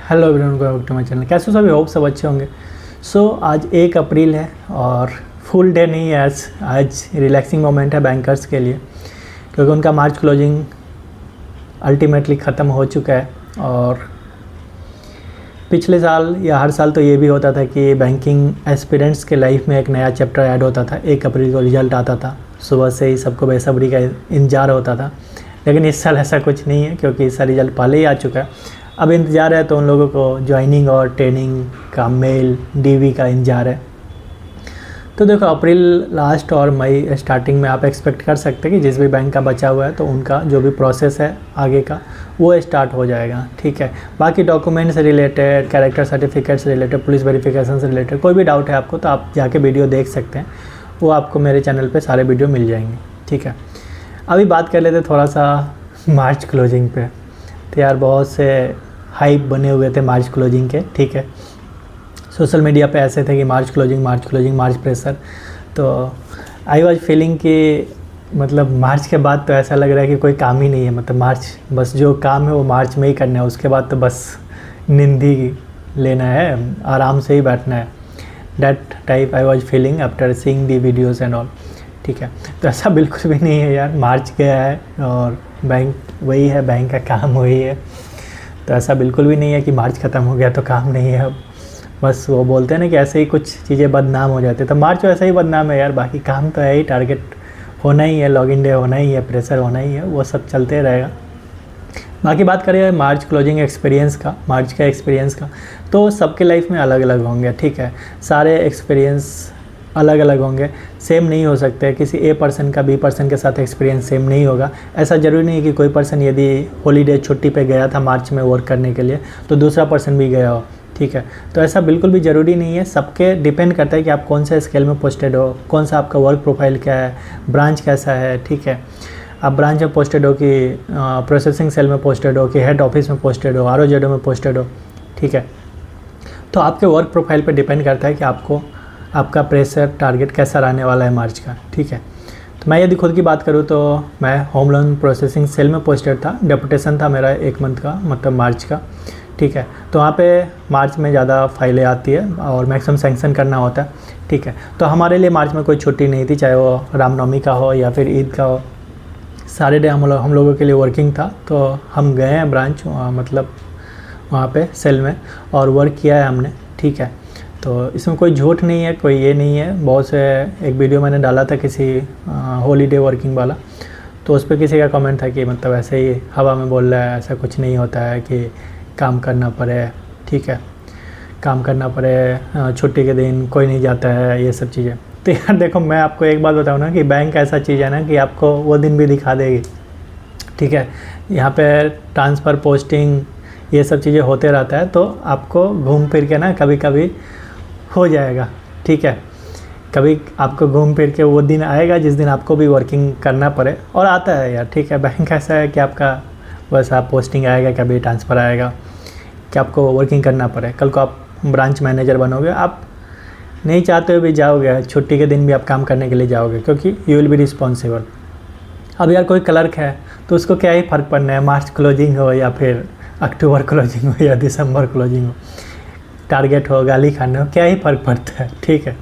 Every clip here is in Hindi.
Hello everyone, welcome back to my channel. कैसे हो सभी? होप सब अच्छे होंगे। आज 1 अप्रैल है और फुल डे नहीं है। आज रिलैक्सिंग मोमेंट है बैंकर्स के लिए, क्योंकि उनका मार्च क्लोजिंग अल्टीमेटली ख़त्म हो चुका है। और पिछले साल या हर साल तो ये भी होता था कि बैंकिंग एस्पिरेंट्स के लाइफ में एक नया चैप्टर ऐड होता था। 1 अप्रैल को रिज़ल्ट आता था, सुबह से ही सबको बेसब्री का इंतज़ार होता था। लेकिन इस साल ऐसा कुछ नहीं है, क्योंकि इस साल रिज़ल्ट पहले ही आ चुका है। अब इंतज़ार है तो उन लोगों को ज्वाइनिंग और ट्रेनिंग का मेल डीवी का इंतज़ार है। तो देखो, अप्रैल लास्ट और मई स्टार्टिंग में आप एक्सपेक्ट कर सकते हैं कि जिस भी बैंक का बचा हुआ है तो उनका जो भी प्रोसेस है आगे का वो स्टार्ट हो जाएगा। ठीक है, बाकी डॉक्यूमेंट से रिलेटेड, कैरेक्टर सर्टिफिकेट से रिलेटेड, पुलिस वेरिफिकेशन से रिलेटेड कोई भी डाउट है आपको तो आप जाके वीडियो देख सकते हैं। वो आपको मेरे चैनल पे सारे वीडियो मिल जाएंगे। ठीक है, अभी बात कर लेते थोड़ा सा मार्च क्लोजिंग पे। तो यार बहुत से हाइप बने हुए थे मार्च क्लोजिंग के। ठीक है, सोशल मीडिया पे ऐसे थे कि मार्च क्लोजिंग, मार्च प्रेशर। तो आई वाज फीलिंग कि मतलब मार्च के बाद तो ऐसा लग रहा है कि कोई काम ही नहीं है। मतलब मार्च बस जो काम है वो मार्च में ही करना है, उसके बाद तो बस नींद ही लेना है, आराम से ही बैठना है। That type I was feeling after seeing the videos and all. ठीक है, तो ऐसा बिल्कुल भी नहीं है यार। मार्च गया है और बैंक वही है, बैंक का काम वही है। तो ऐसा बिल्कुल भी नहीं है कि मार्च ख़त्म हो गया तो काम नहीं है अब। बस वो बोलते हैं ना कि ऐसे ही कुछ चीज़ें बदनाम हो जाती है, तो मार्च वैसे ही बदनाम है यार। बाकी काम तो है ही, टारगेट होना ही है, लॉगिन डे होना ही है, प्रेशर होना ही है, वो सब चलते रहेगा। बाकी बात करें मार्च क्लोजिंग एक्सपीरियंस का, मार्च का एक्सपीरियंस का, तो सबके लाइफ में अलग अलग होंगे। ठीक है, सारे एक्सपीरियंस अलग अलग होंगे, सेम नहीं हो सकते। किसी ए पर्सन का बी पर्सन के साथ एक्सपीरियंस सेम नहीं होगा। ऐसा ज़रूरी नहीं है कि कोई पर्सन यदि हॉलीडे छुट्टी पे गया था मार्च में वर्क करने के लिए तो दूसरा पर्सन भी गया हो। ठीक है, तो ऐसा बिल्कुल भी ज़रूरी नहीं है। सबके डिपेंड करता है कि आप कौन सा स्केल में पोस्टेड हो, कौन सा आपका वर्क प्रोफाइल क्या है, ब्रांच कैसा है। ठीक है, आप ब्रांच में पोस्टेड हो कि प्रोसेसिंग सेल में पोस्टेड हो कि हेड ऑफिस में पोस्टेड हो, ROZO में पोस्टेड हो। ठीक है, तो आपके वर्क प्रोफाइल पे डिपेंड करता है कि आपको आपका प्रेशर टारगेट कैसा रहने वाला है मार्च का। ठीक है, तो मैं यदि खुद की बात करूँ तो मैं होम लोन प्रोसेसिंग सेल में पोस्टेड था। डेपुटेशन था मेरा 1 मंथ का, मतलब मार्च का। ठीक है, तो वहाँ पे मार्च में ज़्यादा फाइलें आती है और मैक्सिमम सैंक्शन करना होता है। ठीक है, तो हमारे लिए मार्च में कोई छुट्टी नहीं थी, चाहे वो रामनवमी का हो या फिर ईद का हो। सारे डे हम लोगों के लिए वर्किंग था। तो हम गए हैं ब्रांच, मतलब वहाँ पे सेल में, और वर्क किया है हमने। ठीक है, तो इसमें कोई झूठ नहीं है, कोई ये नहीं है। बहुत से एक वीडियो मैंने डाला था किसी हॉलीडे वर्किंग वाला, तो उस पर किसी का कमेंट था कि मतलब ऐसे ही हवा में बोल रहा है, ऐसा कुछ नहीं होता है कि काम करना पड़े। ठीक है, काम करना पड़े, छुट्टी के दिन कोई नहीं जाता है, ये सब चीज़ें। तो यार देखो, मैं आपको एक बात बताऊँ ना कि बैंक ऐसा चीज़ है ना कि आपको वो दिन भी दिखा देगी। ठीक है, यहाँ पे ट्रांसफ़र, पोस्टिंग, ये सब चीज़ें होते रहता है, तो आपको घूम फिर के ना कभी कभी हो जाएगा। ठीक है, कभी आपको घूम फिर के वो दिन आएगा जिस दिन आपको भी वर्किंग करना पड़े, और आता है यार। ठीक है, बैंक ऐसा है कि आपका बस आप पोस्टिंग आएगा, कभी ट्रांसफ़र आएगा कि आपको वर्किंग करना पड़े। कल को आप ब्रांच मैनेजर बनोगे, आप नहीं चाहते हुए भी जाओगे, छुट्टी के दिन भी आप काम करने के लिए जाओगे, क्योंकि यू विल बी रिस्पॉन्सिबल। अब यार कोई क्लर्क है तो उसको क्या ही फ़र्क पड़ना है, मार्च क्लोजिंग हो या फिर अक्टूबर क्लोजिंग हो या दिसंबर क्लोजिंग हो, टारगेट हो, गाली खाने हो, क्या ही फ़र्क पड़ता है। ठीक है,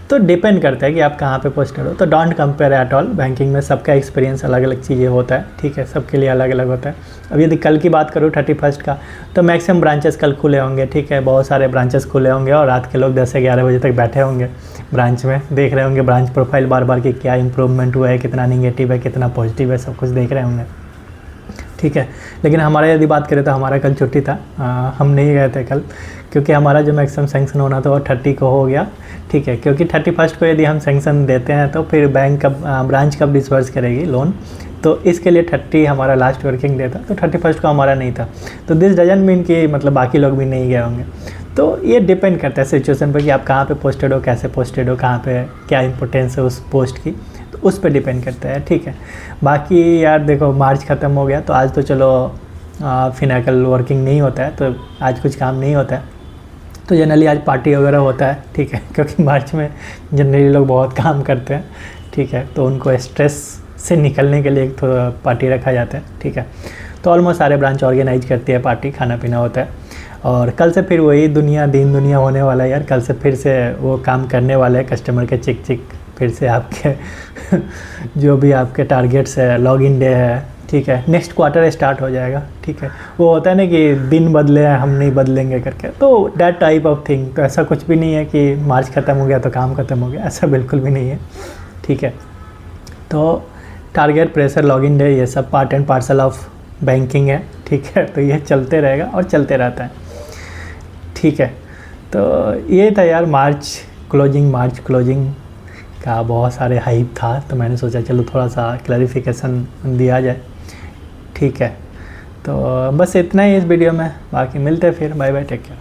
तो डिपेंड करता है कि आप कहाँ पे पोस्टेड हो। तो don't compare at all. Banking में सबका एक्सपीरियंस अलग अलग चीज़ें होता है। ठीक है, सबके लिए अलग अलग होता है। अब यदि कल की बात करूँ 31 का, तो मैक्सिमम ब्रांचेस कल खुले होंगे। ठीक है, बहुत सारे ब्रांचेस खुले होंगे और रात के लोग 10 से 11 बजे तक बैठे होंगे ब्रांच में, देख रहे होंगे ब्रांच प्रोफाइल बार बार कि क्या इंप्रूवमेंट हुआ है, कितना निगेटिव है, कितना पॉजिटिव है, सब कुछ देख रहे होंगे। ठीक है, लेकिन हमारा यदि बात करें तो हमारा कल छुट्टी था, हम नहीं गए थे कल, क्योंकि हमारा जो मैक्सिमम सैंक्शन होना था वो 30 को हो गया। ठीक है, क्योंकि 31 को यदि हम सैंक्शन देते हैं तो फिर बैंक कब, ब्रांच कब डिसबर्स करेगी लोन, तो इसके लिए 30 हमारा लास्ट वर्किंग डे था। तो 31 को हमारा नहीं था। तो दिस डजंट मीन कि मतलब बाकी लोग भी नहीं गए होंगे। तो ये डिपेंड करता है सिचुएशन पर कि आप कहाँ पे पोस्टेड हो, कैसे पोस्टेड हो, कहाँ पे क्या इंपॉर्टेंस है उस पोस्ट की, तो उस पर डिपेंड करता है। ठीक है, बाकी यार देखो, मार्च ख़त्म हो गया तो आज तो चलो फिनाकल वर्किंग नहीं होता है, तो आज कुछ काम नहीं होता है। तो जनरली आज पार्टी वगैरह होता है। ठीक है, क्योंकि मार्च में जनरली लोग बहुत काम करते हैं। ठीक है, तो उनको स्ट्रेस से निकलने के लिए एक थोड़ा पार्टी रखा जाता है। ठीक है, तो ऑलमोस्ट सारे ब्रांच ऑर्गेनाइज करती है पार्टी, खाना पीना होता है। और कल से फिर वही दीन दुनिया होने वाला है यार। कल से फिर से वो काम करने वाले हैं, कस्टमर के चिक चिक फिर से आपके जो भी आपके टारगेट्स है, लॉगिन डे है, ठीक है, नेक्स्ट क्वार्टर स्टार्ट हो जाएगा, ठीक है। वो होता है ना कि दिन बदले हैं हम नहीं बदलेंगे करके, तो डैट टाइप ऑफ थिंग। तो ऐसा कुछ भी नहीं है कि मार्च ख़त्म हो गया तो काम ख़त्म हो गया, ऐसा बिल्कुल भी नहीं है, ठीक है। तो टारगेट, प्रेशर, लॉगिन डे, ये सब part and parcel of banking है, ठीक है। तो ये चलते रहेगा और चलते रहता है, ठीक है। तो ये था यार मार्च क्लोजिंग का बहुत सारे हाइप था, तो मैंने सोचा चलो थोड़ा सा क्लैरिफिकेशन दिया जाए, ठीक है। तो बस इतना ही इस वीडियो में, बाकी मिलते हैं फिर, बाय बाय, टेक केयर।